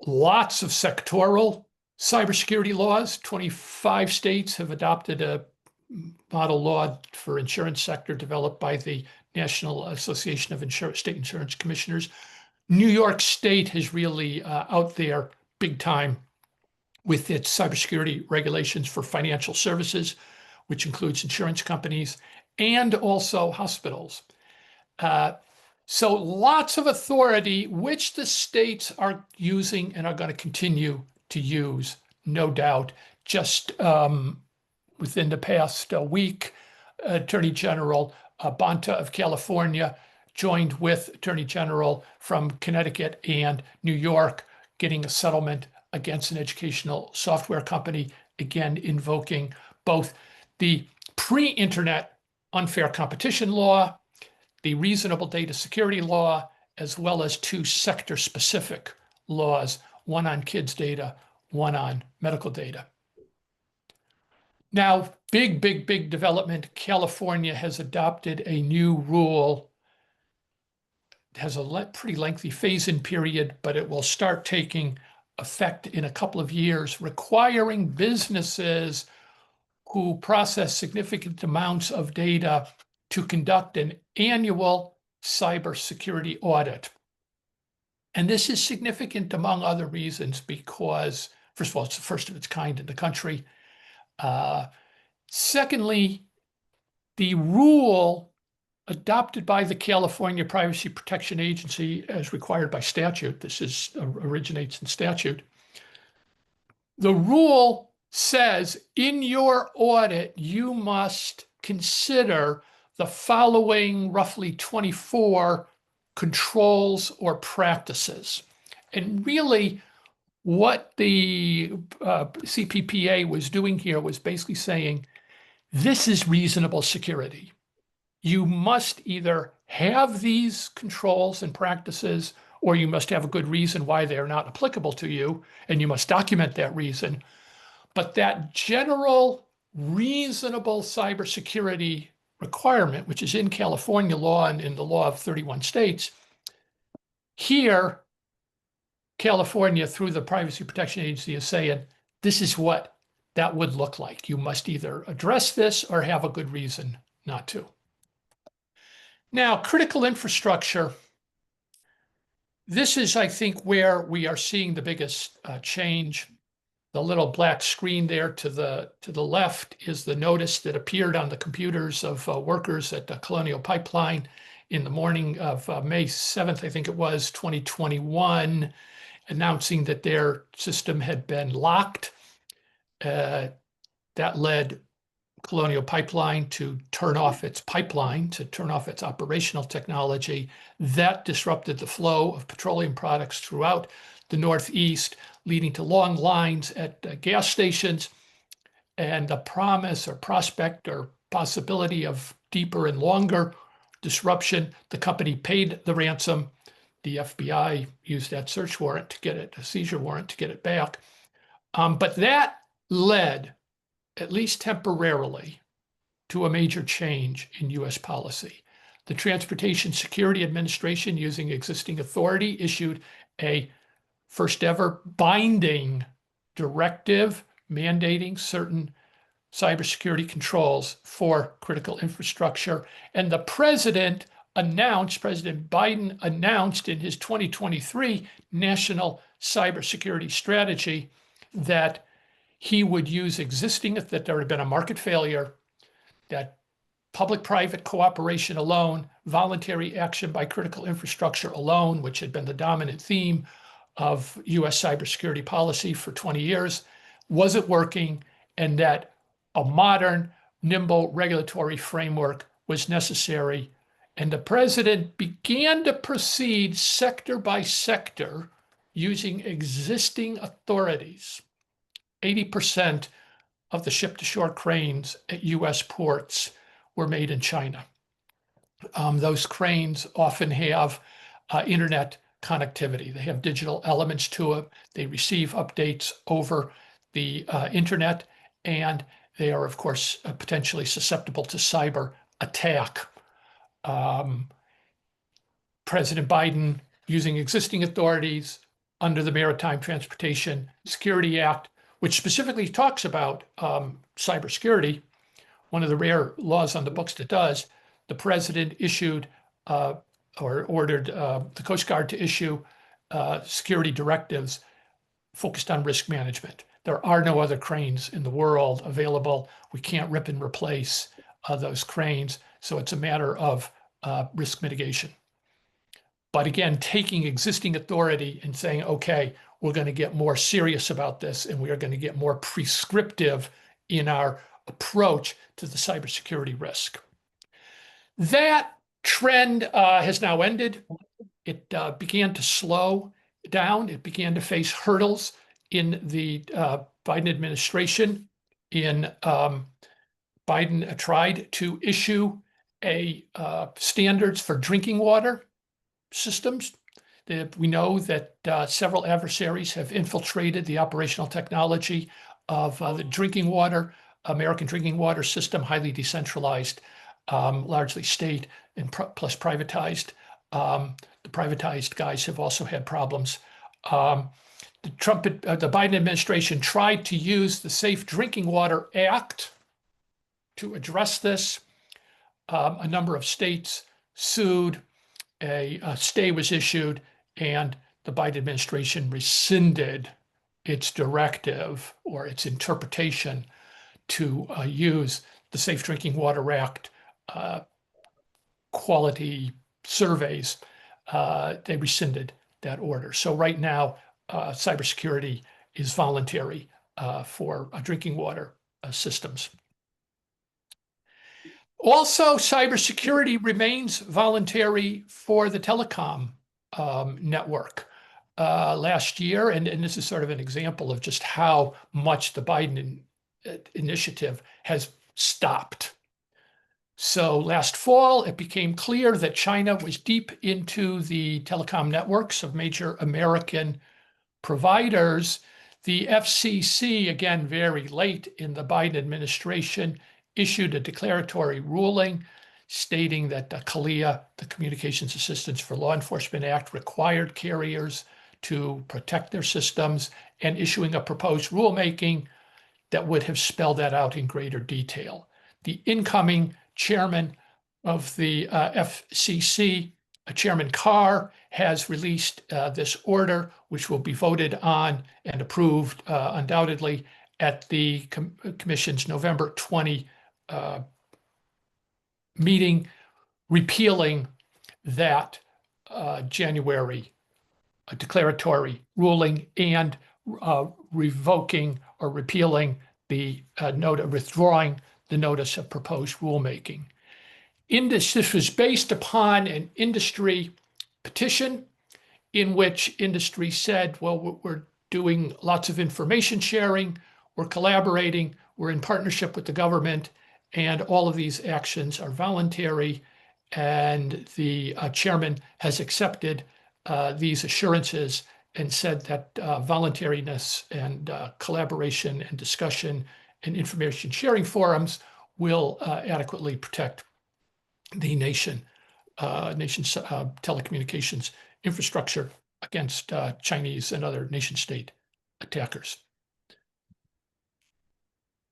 Lots of sectoral cybersecurity laws. 25 states have adopted a model law for insurance sector developed by the National Association of State Insurance Commissioners. New York State has really out there big time with its cybersecurity regulations for financial services, which includes insurance companies and also hospitals. So lots of authority, which the states are using and are going to continue to use, no doubt. Just within the past week, Attorney General Bonta of California joined with Attorney General from Connecticut and New York, getting a settlement against an educational software company, again invoking both the pre-internet unfair competition law, the reasonable data security law, as well as 2 sector-specific laws, one on kids' data, one on medical data. Now, big development. California has adopted a new rule. It has a pretty lengthy phase-in period, but it will start taking effect in a couple of years, requiring businesses who process significant amounts of data to conduct an annual cybersecurity audit. And this is significant among other reasons because, first of all, it's the first of its kind in the country. Secondly, the rule adopted by the California Privacy Protection Agency as required by statute, this originates in statute. The rule says in your audit, you must consider the following roughly 24 controls or practices. And really what the CPPA was doing here was basically saying, this is reasonable security. You must either have these controls and practices, or you must have a good reason why they are not applicable to you, and you must document that reason. But that general reasonable cybersecurity requirement, which is in California law and in the law of 31 states, here, California, through the Privacy Protection Agency, is saying, this is what that would look like. You must either address this or have a good reason not to. Now, critical infrastructure. This is, I think, where we are seeing the biggest change. The little black screen there to the left is the notice that appeared on the computers of workers at the Colonial Pipeline in the morning of May 7th, I think it was, 2021, announcing that their system had been locked. That led Colonial Pipeline to turn off its pipeline, to turn off its operational technology. That disrupted the flow of petroleum products throughout the Northeast, leading to long lines at gas stations and the promise or prospect or possibility of deeper and longer disruption. The company paid the ransom. The FBI used that search warrant to get it, a seizure warrant to get it back. But that led, at least temporarily, to a major change in US policy. The Transportation Security Administration, using existing authority, issued a first ever binding directive mandating certain cybersecurity controls for critical infrastructure. And the President Biden announced in his 2023 National Cybersecurity Strategy that he would use that there had been a market failure, that public-private cooperation alone, voluntary action by critical infrastructure alone, which had been the dominant theme of US cybersecurity policy for 20 years, wasn't working, and that a modern, nimble regulatory framework was necessary. And the president began to proceed sector by sector using existing authorities. 80% of the ship-to-shore cranes at US ports were made in China. Those cranes often have internet connectivity. They have digital elements to it. They receive updates over the internet, and they are, of course, potentially susceptible to cyber attack. President Biden, using existing authorities under the Maritime Transportation Security Act, which specifically talks about cybersecurity, one of the rare laws on the books that does, the president issued or ordered the Coast Guard to issue security directives focused on risk management. There are no other cranes in the world available. We can't rip and replace those cranes. So it's a matter of risk mitigation. But again, taking existing authority and saying, okay, we're going to get more serious about this, and we are going to get more prescriptive in our approach to the cybersecurity risk. That trend has now ended. It began to slow down. It began to face hurdles in the Biden administration. Biden tried to issue a standards for drinking water systems. We know that several adversaries have infiltrated the operational technology of the drinking water, American drinking water system, highly decentralized, largely state and plus privatized. The privatized guys have also had problems. The Biden administration tried to use the Safe Drinking Water Act to address this. A number of states sued. A stay was issued, and the Biden administration rescinded its directive or its interpretation to use the Safe Drinking Water Act quality surveys. They rescinded that order. So right now, cybersecurity is voluntary for drinking water systems. Also, cybersecurity remains voluntary for the telecom network. Last year, and this is sort of an example of just how much the Biden initiative has stopped. So last fall, it became clear that China was deep into the telecom networks of major American providers. The FCC, again, very late in the Biden administration, issued a declaratory ruling stating that the CALIA, the Communications Assistance for Law Enforcement Act, required carriers to protect their systems, and issuing a proposed rulemaking that would have spelled that out in greater detail. The incoming chairman of the FCC, Chairman Carr, has released this order, which will be voted on and approved undoubtedly at the Commission's November 20 meeting, repealing that January declaratory ruling and revoking or repealing the withdrawing the notice of proposed rulemaking. This was based upon an industry petition in which industry said, well, we're doing lots of information sharing, we're collaborating, we're in partnership with the government, and all of these actions are voluntary. And the chairman has accepted these assurances and said that voluntariness and collaboration and discussion and information sharing forums will adequately protect the nation's telecommunications infrastructure against Chinese and other nation state attackers.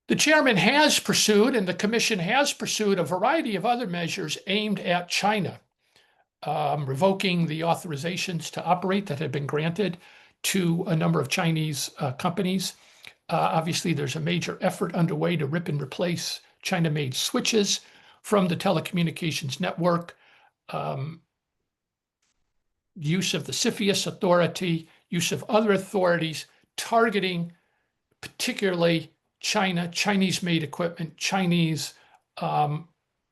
The chairman has pursued, and the commission has pursued, a variety of other measures aimed at China, revoking the authorizations to operate that had been granted to a number of Chinese companies. Obviously, there's a major effort underway to rip and replace China-made switches from the telecommunications network. Use of the CFIUS authority, use of other authorities targeting particularly China, Chinese-made equipment, Chinese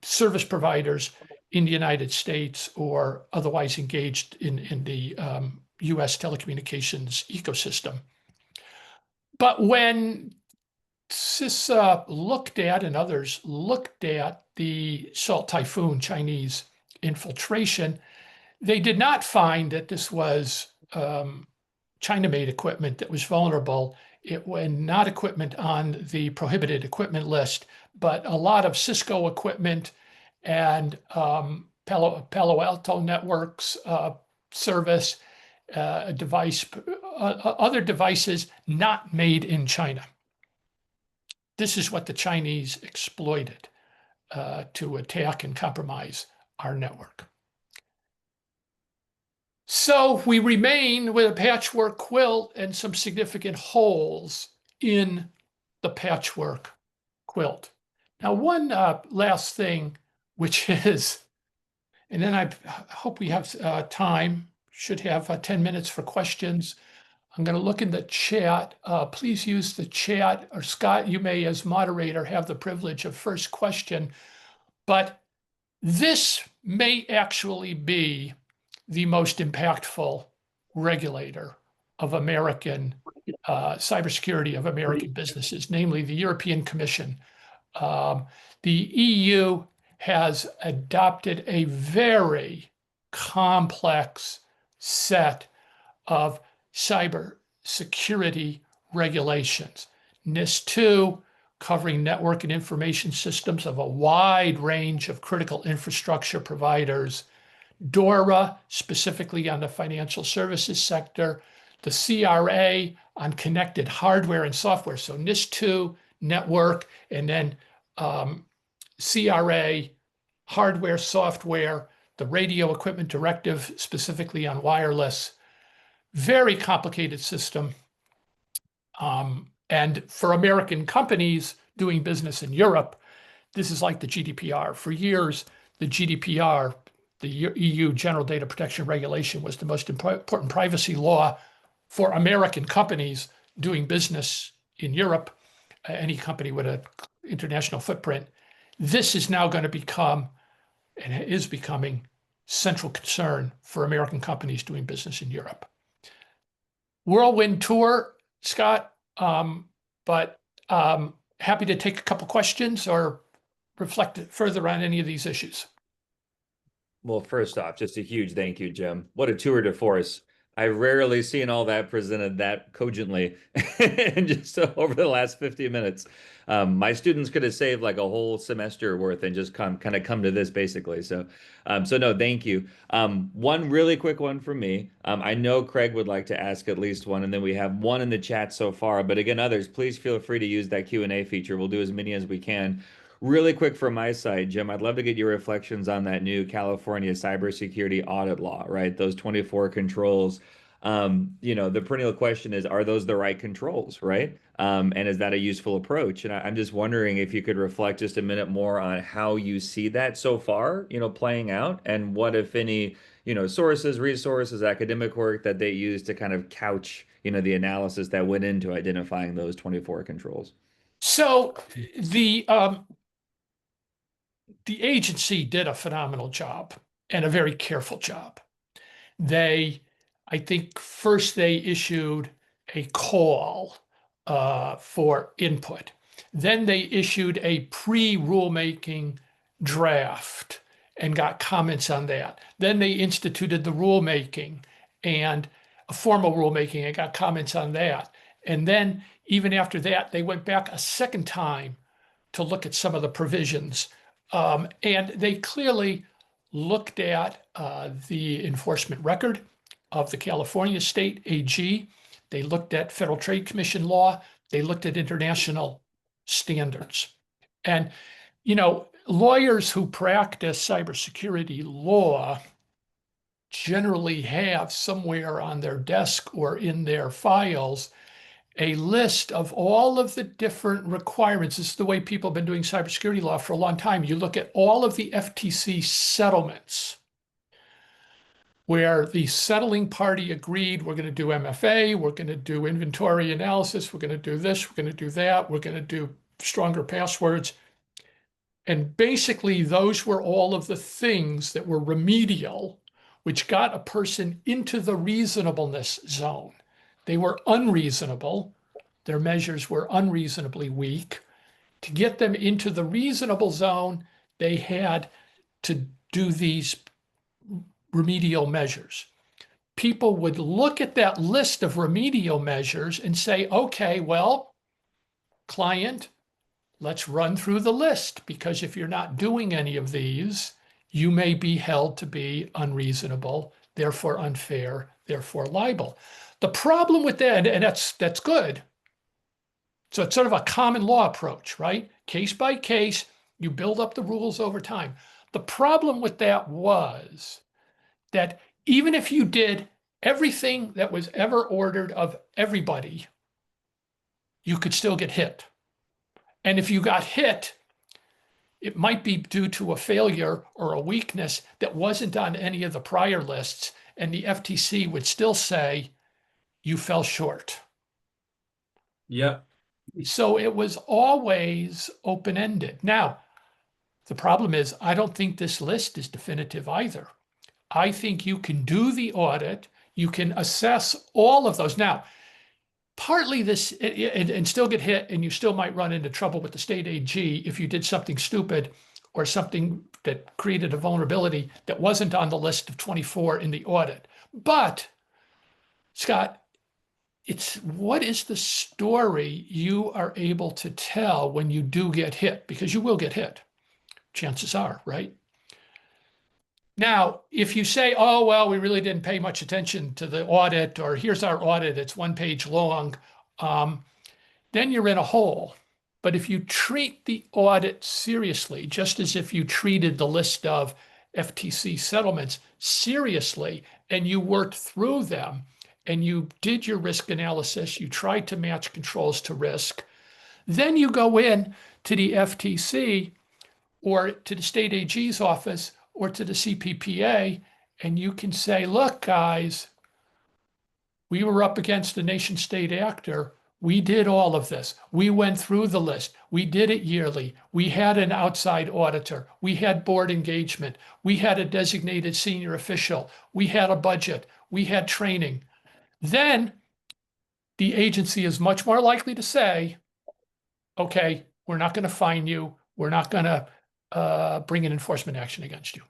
service providers in the United States or otherwise engaged in the US telecommunications ecosystem. But when CISA looked at, and others looked at, the Salt Typhoon Chinese infiltration, they did not find that this was China-made equipment that was vulnerable. It was not equipment on the prohibited equipment list, but a lot of Cisco equipment and Palo Alto Networks service other devices not made in China. This is what the Chinese exploited to attack and compromise our network. So we remain with a patchwork quilt and some significant holes in the patchwork quilt. Now, one last thing, which is, and then I hope we have time, should have 10 minutes for questions. I'm going to look in the chat. Please use the chat, or Scott, you may, as moderator, have the privilege of first question. But this may actually be the most impactful regulator of American cybersecurity of American businesses, namely the European Commission. The EU has adopted a very complex set of cybersecurity regulations. NIS2, covering network and information systems of a wide range of critical infrastructure providers. DORA, specifically on the financial services sector. The CRA on connected hardware and software. So NIS2, network, and then CRA, hardware, software, the radio equipment directive, specifically on wireless. Very complicated system. And for American companies doing business in Europe, this is like the GDPR. For years, the GDPR, the EU General Data Protection Regulation, was the most important privacy law for American companies doing business in Europe, any company with an international footprint. This is now going to become, and is becoming, central concern for American companies doing business in Europe. Whirlwind tour, Scott, but happy to take a couple questions or reflect further on any of these issues. Well, first off, just a huge thank you, Jim. What a tour de force. I've rarely seen all that presented that cogently in just over the last 50 minutes. My students could have saved like a whole semester worth and just kind of come to this basically. So no, thank you. One really quick one from me. I know Craig would like to ask at least one, and then we have one in the chat so far. But again, others, please feel free to use that Q&A feature. We'll do as many as we can. Really quick from my side, Jim, I'd love to get your reflections on that new California cybersecurity audit law, right? Those 24 controls. The perennial question is, are those the right controls, right? And is that a useful approach? And I'm just wondering if you could reflect just a minute more on how you see that so far, playing out, and what, if any, sources, resources, academic work that they use to kind of couch, the analysis that went into identifying those 24 controls. So the agency did a phenomenal job and a very careful job. I think first they issued a call for input. Then they issued a pre-rulemaking draft. and got comments on that. Then they instituted the rulemaking and a formal rulemaking and got comments on that. And then even after that, they went back a second time to look at some of the provisions. And they clearly looked at the enforcement record of the California State AG. They looked at Federal Trade Commission law. They looked at international standards. And, lawyers who practice cybersecurity law generally have somewhere on their desk or in their files a list of all of the different requirements. This is the way people have been doing cybersecurity law for a long time. You look at all of the FTC settlements where the settling party agreed, we're going to do MFA, we're going to do inventory analysis, we're going to do this, we're going to do that, we're going to do stronger passwords. And basically, those were all of the things that were remedial, which got a person into the reasonableness zone. They were unreasonable. Their measures were unreasonably weak. To get them into the reasonable zone, they had to do these remedial measures. People would look at that list of remedial measures and say, okay, well, client, let's run through the list, because if you're not doing any of these, you may be held to be unreasonable, therefore unfair, therefore liable. The problem with that, and that's good. So it's sort of a common law approach, right? Case by case, you build up the rules over time. The problem with that was that even if you did everything that was ever ordered of everybody, you could still get hit. And if you got hit, it might be due to a failure or a weakness that wasn't on any of the prior lists, and the FTC would still say, you fell short. Yep. So it was always open-ended. Now, the problem is, I don't think this list is definitive either. I think you can do the audit, you can assess all of those. Now, partly this, and still get hit, and you still might run into trouble with the state AG if you did something stupid or something that created a vulnerability that wasn't on the list of 24 in the audit. But, Scott, it's what is the story you are able to tell when you do get hit? Because you will get hit, chances are, right? Now, if you say, oh, well, we really didn't pay much attention to the audit, or here's our audit, it's 1 page long, then you're in a hole. But if you treat the audit seriously, just as if you treated the list of FTC settlements seriously, and you worked through them, and you did your risk analysis, you tried to match controls to risk, then you go in to the FTC or to the state AG's office or to the CPPA, and you can say, look, guys, we were up against a nation state actor. We did all of this. We went through the list. We did it yearly. We had an outside auditor. We had board engagement. We had a designated senior official. We had a budget. We had training. Then the agency is much more likely to say, okay, we're not going to fine you. We're not going to bring an enforcement action against you.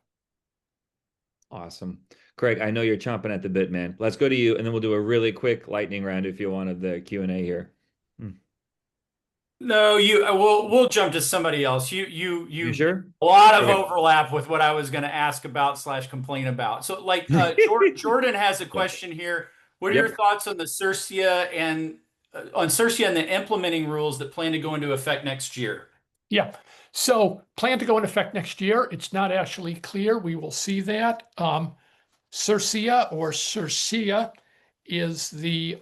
Awesome. Craig, I know you're chomping at the bit, man. Let's go to you, and then we'll do a really quick lightning round if you wanted the Q&A here. No, we'll jump to somebody else. You Sure? A lot of Okay. overlap with what I was going to ask about / complain about. So like Jordan has a question here. What are your thoughts on the CERCIA and the implementing rules that plan to go into effect next year? Yeah. So plan to go into effect next year. It's not actually clear. We will see that. CERCIA or CERCIA is the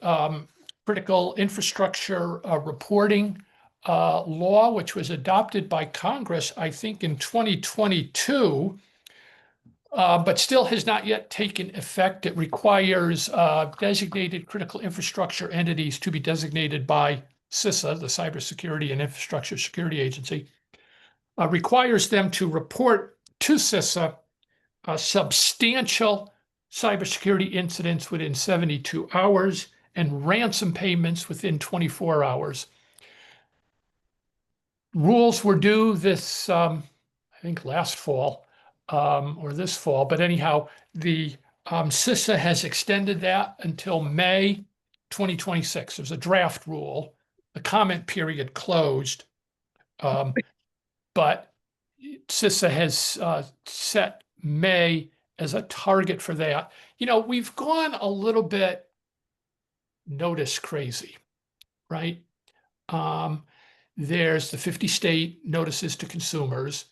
critical infrastructure reporting law, which was adopted by Congress, I think, in 2022, but still has not yet taken effect. It requires designated critical infrastructure entities to be designated by CISA, the Cybersecurity and Infrastructure Security Agency, requires them to report to CISA substantial cybersecurity incidents within 72 hours and ransom payments within 24 hours. Rules were due this, I think last fall. or this fall, but anyhow, the CISA has extended that until May 2026. There's a draft rule. The comment period closed. But CISA has set May as a target for that. You know, we've gone a little bit notice crazy, right? There's the 50 state notices to consumers.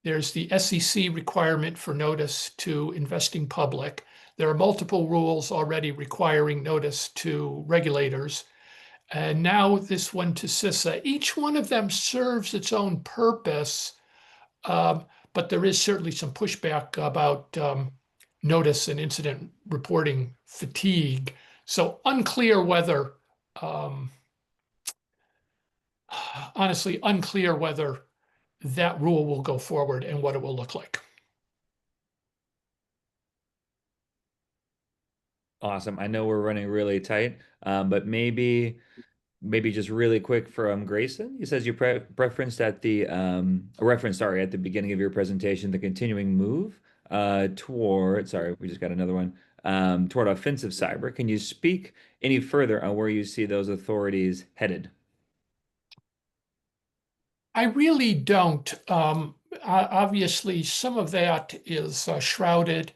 There's the SEC requirement for notice to investing public. There are multiple rules already requiring notice to regulators. And now this one to CISA. Each one of them serves its own purpose, but there is certainly some pushback about notice and incident reporting fatigue. So unclear whether, honestly, unclear whether that rule will go forward and what it will look like. Awesome. I know we're running really tight, but maybe just really quick from Grayson. He says you referenced at the at the beginning of your presentation the continuing move toward. Sorry, we just got another one toward offensive cyber. Can you speak any further on where you see those authorities headed? I really don't. Obviously, some of that is shrouded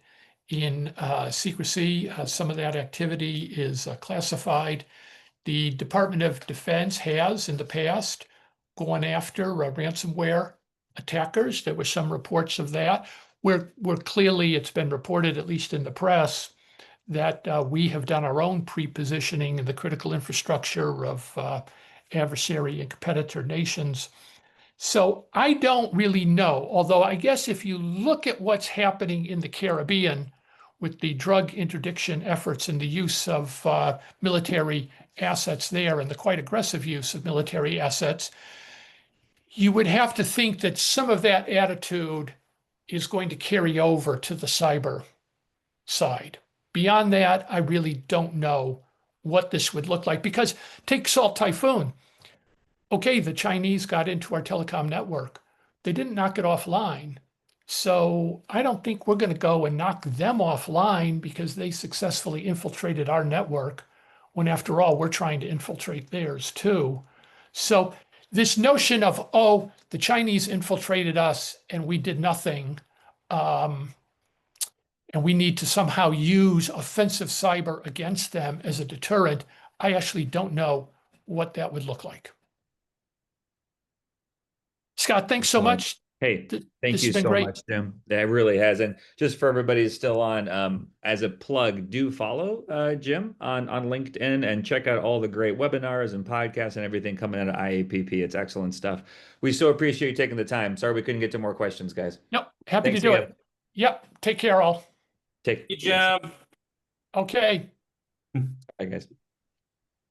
in secrecy. Some of that activity is classified. The Department of Defense has in the past gone after ransomware attackers. There were some reports of that where clearly it's been reported, at least in the press, that we have done our own pre-positioning in the critical infrastructure of adversary and competitor nations. So I don't really know, although I guess if you look at what's happening in the Caribbean with the drug interdiction efforts and the use of military assets there and the quite aggressive use of military assets, you would have to think that some of that attitude is going to carry over to the cyber side. Beyond that, I really don't know what this would look like, because take Salt Typhoon. Okay, the Chinese got into our telecom network. They didn't knock it offline. So I don't think we're going to go and knock them offline because they successfully infiltrated our network, when after all, we're trying to infiltrate theirs too. So this notion of, oh, the Chinese infiltrated us and we did nothing, and we need to somehow use offensive cyber against them as a deterrent, I actually don't know what that would look like. Scott, thanks so much. Hey, thank This you has been so great. much, Jim. That really has. And just for everybody who's still on, as a plug, do follow Jim on LinkedIn and check out all the great webinars and podcasts and everything coming out of IAPP. It's excellent stuff. We so appreciate you taking the time. Sorry we couldn't get to more questions, guys. Yep, happy Thanks to do again. it. Yep, take care all. Take Good job. Okay. Bye, guys.